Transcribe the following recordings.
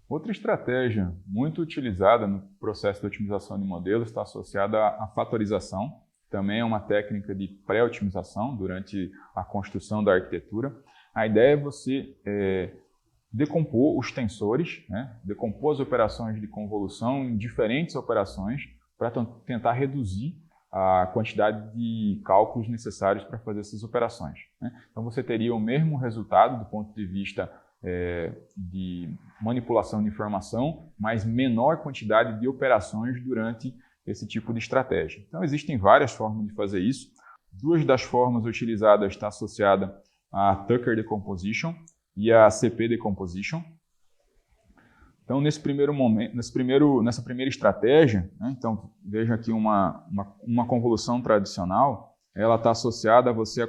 Outra estratégia muito utilizada no processo de otimização de modelos está associada à fatorização. Também é uma técnica de pré-otimização durante a construção da arquitetura. A ideia é você decompor os tensores, decompor as operações de convolução em diferentes operações para tentar reduzir a quantidade de cálculos necessários para fazer essas operações. Então você teria o mesmo resultado do ponto de vista de manipulação de informação, mas menor quantidade de operações durante esse tipo de estratégia. Então existem várias formas de fazer isso. Duas das formas utilizadas estão associadas a Tucker Decomposition e a CP Decomposition. Então, nessa primeira estratégia, então veja aqui uma convolução tradicional, ela está associada a você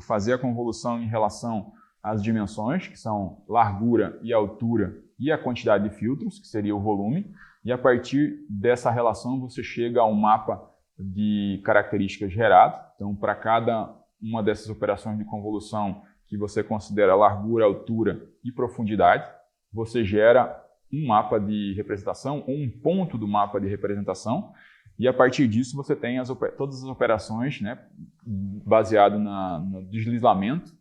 fazer a convolução em relação às dimensões, que são largura e altura, e a quantidade de filtros, que seria o volume, e a partir dessa relação você chega a um mapa de características gerado. Então, para cada uma dessas operações de convolução que você considera largura, altura e profundidade, você gera um mapa de representação, ou um ponto do mapa de representação, e a partir disso você tem todas as operações baseado no deslizamento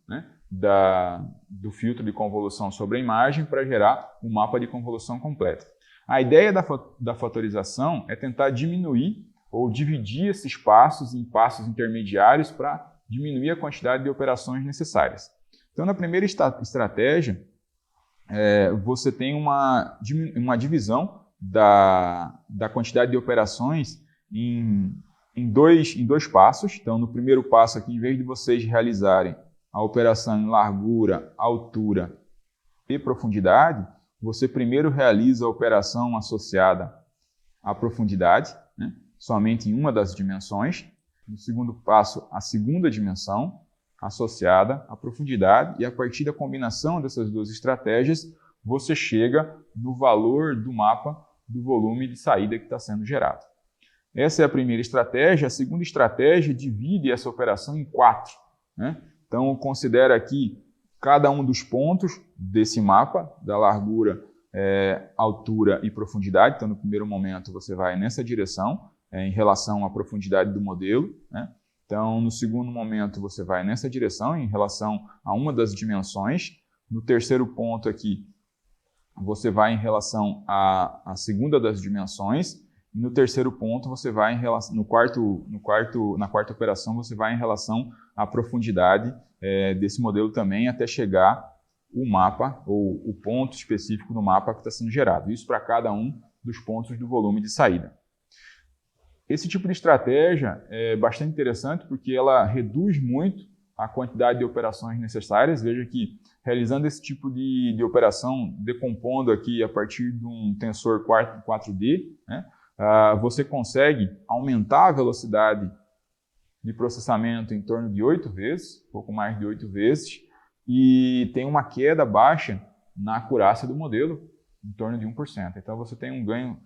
do filtro de convolução sobre a imagem para gerar um mapa de convolução completo. A ideia da fatorização é tentar diminuir ou dividir esses passos em passos intermediários para diminuir a quantidade de operações necessárias. Então, na primeira estratégia, você tem uma divisão da quantidade de operações em dois passos. Então, no primeiro passo aqui, em vez de vocês realizarem a operação em largura, altura e profundidade, você primeiro realiza a operação associada à profundidade, somente em uma das dimensões. No segundo passo, a segunda dimensão, associada à profundidade, e a partir da combinação dessas duas estratégias, você chega no valor do mapa do volume de saída que está sendo gerado. Essa é a primeira estratégia. A segunda estratégia divide essa operação em 4. Então, considera aqui cada um dos pontos desse mapa, da largura, altura e profundidade. Então, no primeiro momento, você vai nessa direção, em relação à profundidade do modelo. Então, no segundo momento, você vai nessa direção, em relação a uma das dimensões. No terceiro ponto aqui, você vai em relação à segunda das dimensões. E no terceiro ponto, você vai em relação, na quarta operação, você vai em relação à profundidade desse modelo também, até chegar o mapa, ou o ponto específico do mapa que está sendo gerado. Isso para cada um dos pontos do volume de saída. Esse tipo de estratégia é bastante interessante porque ela reduz muito a quantidade de operações necessárias. Veja que, realizando esse tipo de operação, decompondo aqui a partir de um tensor 4D, você consegue aumentar a velocidade de processamento em torno de 8 vezes, pouco mais de 8 vezes, e tem uma queda baixa na acurácia do modelo, em torno de 1%. Então você tem um ganho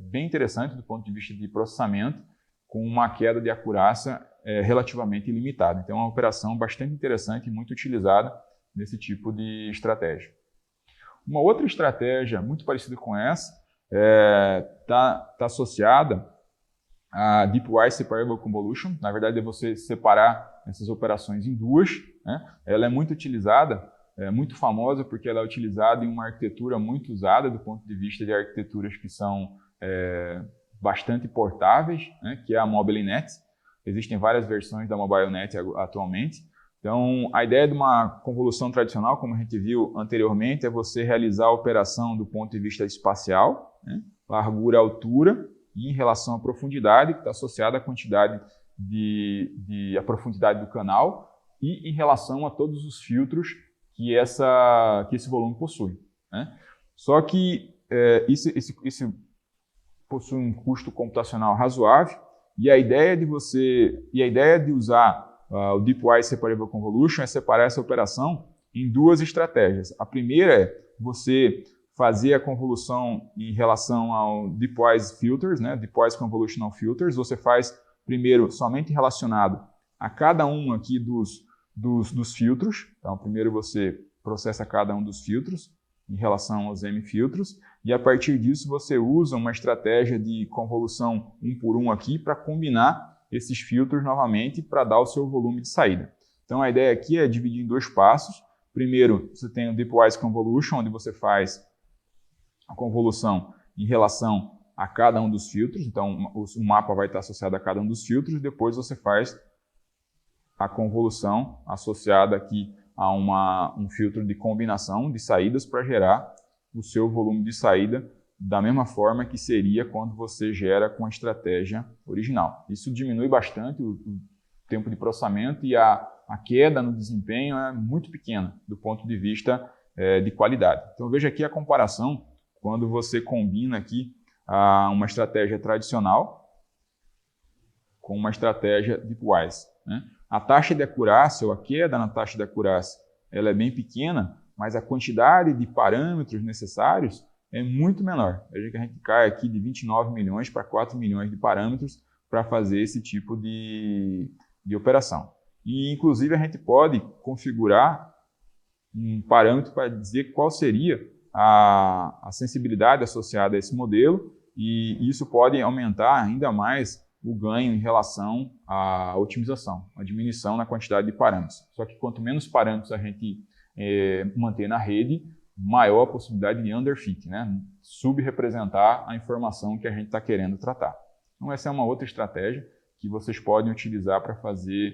bem interessante do ponto de vista de processamento, com uma queda de acurácia relativamente limitada. Então é uma operação bastante interessante e muito utilizada nesse tipo de estratégia. Uma outra estratégia muito parecida com essa está associada a Deepwise Separable Convolution. Na verdade, é você separar essas operações em duas. Ela é muito utilizada, muito famosa porque ela é utilizada em uma arquitetura muito usada do ponto de vista de arquiteturas que são bastante portáveis, que é a MobileNet. Existem várias versões da MobileNet atualmente. Então, a ideia de uma convolução tradicional, como a gente viu anteriormente, é você realizar a operação do ponto de vista espacial, largura, altura, e em relação à profundidade, que está associada à quantidade a profundidade do canal, e em relação a todos os filtros que esse volume possui. Só que isso possui um custo computacional razoável, e a ideia de usar o Deepwise Separable Convolution é separar essa operação em duas estratégias. A primeira é você fazer a convolução em relação ao Deepwise Filters, Deepwise Convolutional Filters. Você faz primeiro somente relacionado a cada um aqui dos filtros. Então, primeiro você processa cada um dos filtros. em relação aos M-filtros, e a partir disso você usa uma estratégia de convolução 1 por 1 aqui para combinar esses filtros novamente para dar o seu volume de saída. Então a ideia aqui é dividir em 2 passos. Primeiro, você tem o Deepwise Convolution, onde você faz a convolução em relação a cada um dos filtros. Então o mapa vai estar associado a cada um dos filtros. Depois você faz a convolução associada aqui a um filtro de combinação de saídas para gerar o seu volume de saída da mesma forma que seria quando você gera com a estratégia original. Isso diminui bastante o tempo de processamento e a queda no desempenho é muito pequena do ponto de vista de qualidade. Então veja aqui a comparação quando você combina aqui uma estratégia tradicional com uma estratégia Deepwise, né? A taxa de acurácia, ou a queda na taxa de acurácia, ela é bem pequena, mas a quantidade de parâmetros necessários é muito menor. Veja que a gente cai aqui de 29 milhões para 4 milhões de parâmetros para fazer esse tipo de operação. E, inclusive, a gente pode configurar um parâmetro para dizer qual seria a sensibilidade associada a esse modelo, e isso pode aumentar ainda mais o ganho em relação à otimização, a diminuição na quantidade de parâmetros. Só que quanto menos parâmetros a gente manter na rede, maior a possibilidade de underfit, né? Subrepresentar a informação que a gente está querendo tratar. Então essa é uma outra estratégia que vocês podem utilizar para fazer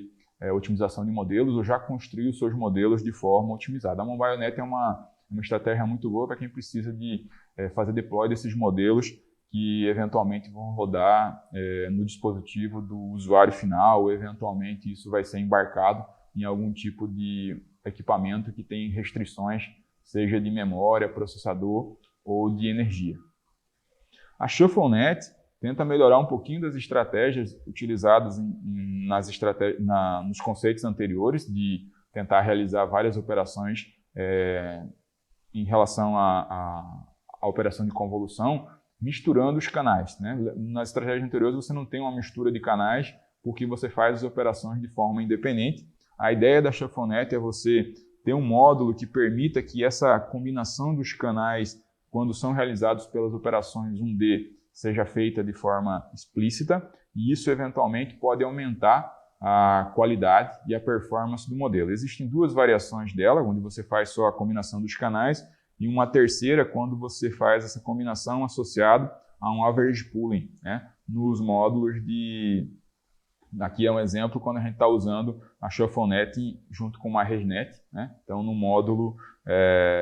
otimização de modelos ou já construir os seus modelos de forma otimizada. A MobileNet é uma estratégia muito boa para quem precisa de fazer deploy desses modelos que eventualmente vão rodar no dispositivo do usuário final, ou eventualmente isso vai ser embarcado em algum tipo de equipamento que tem restrições, seja de memória, processador ou de energia. A ShuffleNet tenta melhorar um pouquinho das estratégias utilizadas nos conceitos anteriores, de tentar realizar várias operações em relação à operação de convolução, misturando os canais, né? Nas estratégias anteriores você não tem uma mistura de canais porque você faz as operações de forma independente. A ideia da ShuffleNet é você ter um módulo que permita que essa combinação dos canais, quando são realizados pelas operações 1D, seja feita de forma explícita, e isso eventualmente pode aumentar a qualidade e a performance do modelo. Existem 2 variações dela, onde você faz só a combinação dos canais, e uma terceira quando você faz essa combinação associada a um average pooling, né? Nos módulos de... Aqui é um exemplo quando a gente está usando a ShuffleNet junto com uma ResNet, né? Então, no módulo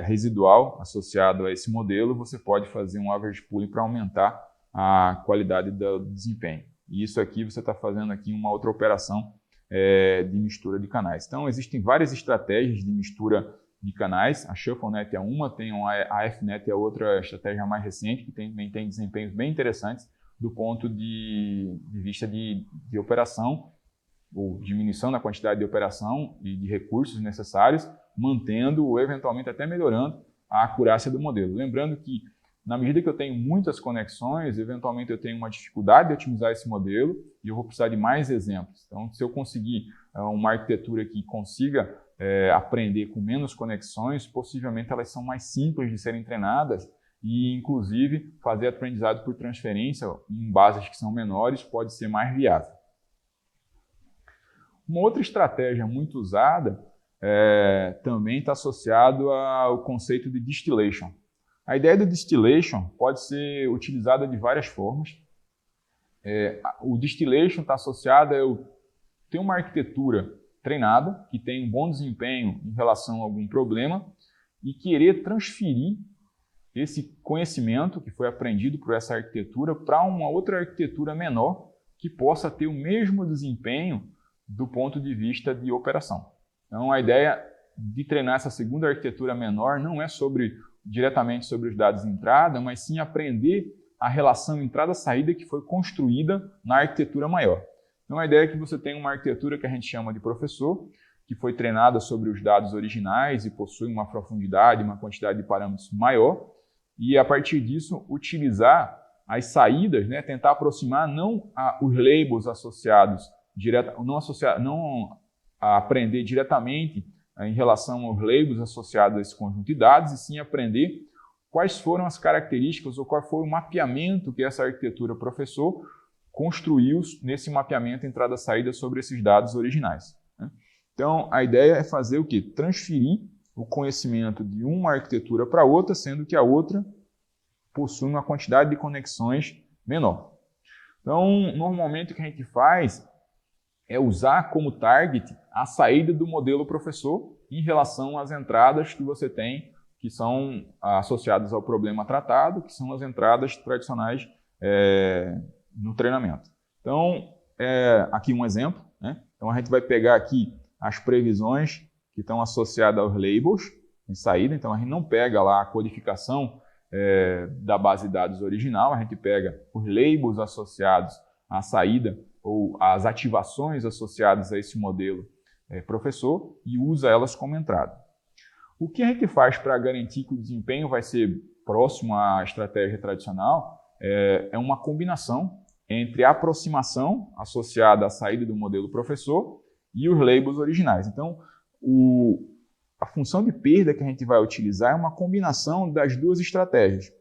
residual associado a esse modelo, você pode fazer um average pooling para aumentar a qualidade do desempenho. E isso aqui você está fazendo aqui uma outra operação de mistura de canais. Então, existem várias estratégias de mistura de canais. A ShuffleNet é uma, a FNet é outra estratégia mais recente, que também tem desempenhos bem interessantes do ponto de vista de operação, ou diminuição na quantidade de operação e de recursos necessários, mantendo ou eventualmente até melhorando a acurácia do modelo. Lembrando que, na medida que eu tenho muitas conexões, eventualmente eu tenho uma dificuldade de otimizar esse modelo e eu vou precisar de mais exemplos. Então, se eu conseguir uma arquitetura que consiga aprender com menos conexões, possivelmente elas são mais simples de serem treinadas e, inclusive, fazer aprendizado por transferência em bases que são menores pode ser mais viável. Uma outra estratégia muito usada também está associado ao conceito de distillation. A ideia do distillation pode ser utilizada de várias formas. O distillation está associado a eu ter uma arquitetura treinada, que tem um bom desempenho em relação a algum problema, e querer transferir esse conhecimento que foi aprendido por essa arquitetura para uma outra arquitetura menor que possa ter o mesmo desempenho do ponto de vista de operação. Então, a ideia de treinar essa segunda arquitetura menor não é diretamente sobre os dados de entrada, mas sim aprender a relação entrada-saída que foi construída na arquitetura maior. Então, a ideia é que você tem uma arquitetura que a gente chama de professor, que foi treinada sobre os dados originais e possui uma profundidade, uma quantidade de parâmetros maior, e a partir disso utilizar as saídas, né, tentar aproximar não os labels associados, não aprender diretamente em relação aos labels associados a esse conjunto de dados, e sim aprender quais foram as características ou qual foi o mapeamento que essa arquitetura professor construiu nesse mapeamento entrada-saída sobre esses dados originais. Então, a ideia é fazer o quê? Transferir o conhecimento de uma arquitetura para outra, sendo que a outra possui uma quantidade de conexões menor. Então, normalmente o que a gente faz é usar como target a saída do modelo professor em relação às entradas que você tem, que são associadas ao problema tratado, que são as entradas tradicionais no treinamento. Então, aqui um exemplo, né? Então, a gente vai pegar aqui as previsões que estão associadas aos labels em saída. Então, a gente não pega lá a codificação da base de dados original, a gente pega os labels associados à saída ou as ativações associadas a esse modelo professor e usa elas como entrada. O que a gente faz para garantir que o desempenho vai ser próximo à estratégia tradicional é uma combinação entre a aproximação associada à saída do modelo professor e os labels originais. Então, a função de perda que a gente vai utilizar é uma combinação das duas estratégias.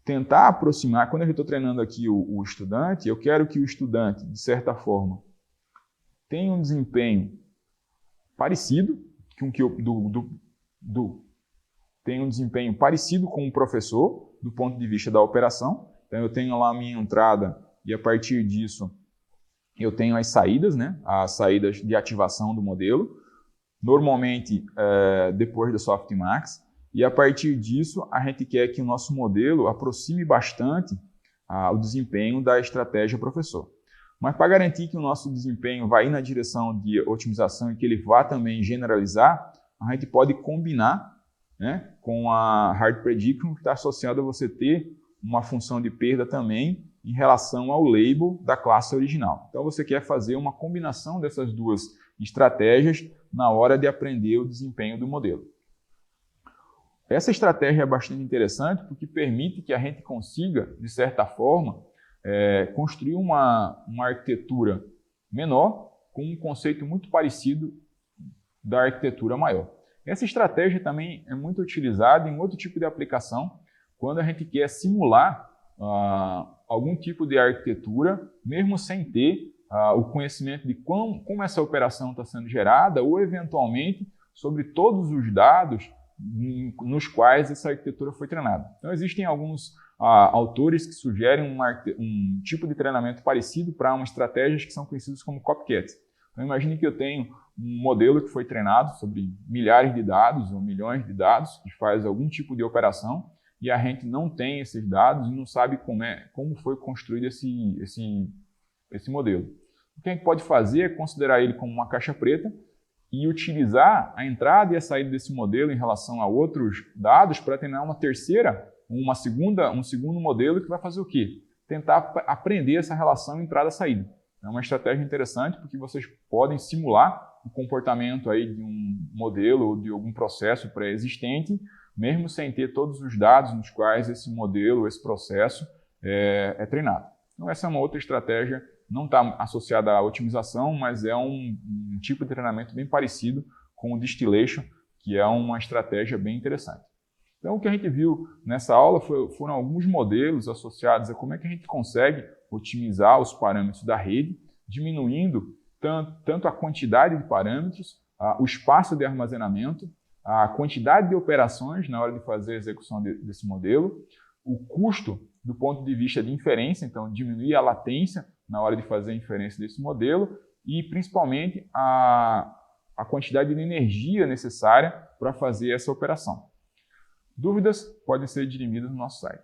Tentar aproximar, quando eu estou treinando aqui o estudante, eu quero que o estudante, de certa forma, tenha um desempenho parecido com o professor, do ponto de vista da operação. Então, eu tenho lá a minha entrada e, a partir disso, eu tenho as saídas, né? As saídas de ativação do modelo, normalmente depois do softmax. E, a partir disso, a gente quer que o nosso modelo aproxime bastante o desempenho da estratégia professor. Mas, para garantir que o nosso desempenho vai ir na direção de otimização e que ele vá também generalizar, a gente pode combinar, né, com a Hard Prediction, que está associada a você ter uma função de perda também em relação ao label da classe original. Então, você quer fazer uma combinação dessas duas estratégias na hora de aprender o desempenho do modelo. Essa estratégia é bastante interessante porque permite que a gente consiga, de certa forma, construir uma arquitetura menor com um conceito muito parecido da arquitetura maior. Essa estratégia também é muito utilizada em outro tipo de aplicação, quando a gente quer simular algum tipo de arquitetura, mesmo sem ter o conhecimento de como essa operação está sendo gerada ou, eventualmente, sobre todos os dados nos quais essa arquitetura foi treinada. Então, existem alguns autores que sugerem um tipo de treinamento parecido para umas estratégias que são conhecidas como copycats. Então, imagine que eu tenho um modelo que foi treinado sobre milhares de dados ou milhões de dados, que faz algum tipo de operação, e a gente não tem esses dados e não sabe como foi construído esse modelo. O que a gente pode fazer é considerar ele como uma caixa preta e utilizar a entrada e a saída desse modelo em relação a outros dados para treinar um segundo modelo que vai fazer o quê? Tentar aprender essa relação entrada-saída. É uma estratégia interessante porque vocês podem simular o comportamento aí de um modelo ou de algum processo pré-existente, mesmo sem ter todos os dados nos quais esse modelo, esse processo é treinado. Então, essa é uma outra estratégia, não está associada à otimização, mas é um tipo de treinamento bem parecido com o distillation, que é uma estratégia bem interessante. Então, o que a gente viu nessa aula foram alguns modelos associados a como é que a gente consegue otimizar os parâmetros da rede, diminuindo tanto a quantidade de parâmetros, o espaço de armazenamento, a quantidade de operações na hora de fazer a execução desse modelo, o custo do ponto de vista de inferência, então diminuir a latência na hora de fazer a inferência desse modelo e, principalmente, a quantidade de energia necessária para fazer essa operação. Dúvidas podem ser dirimidas no nosso site.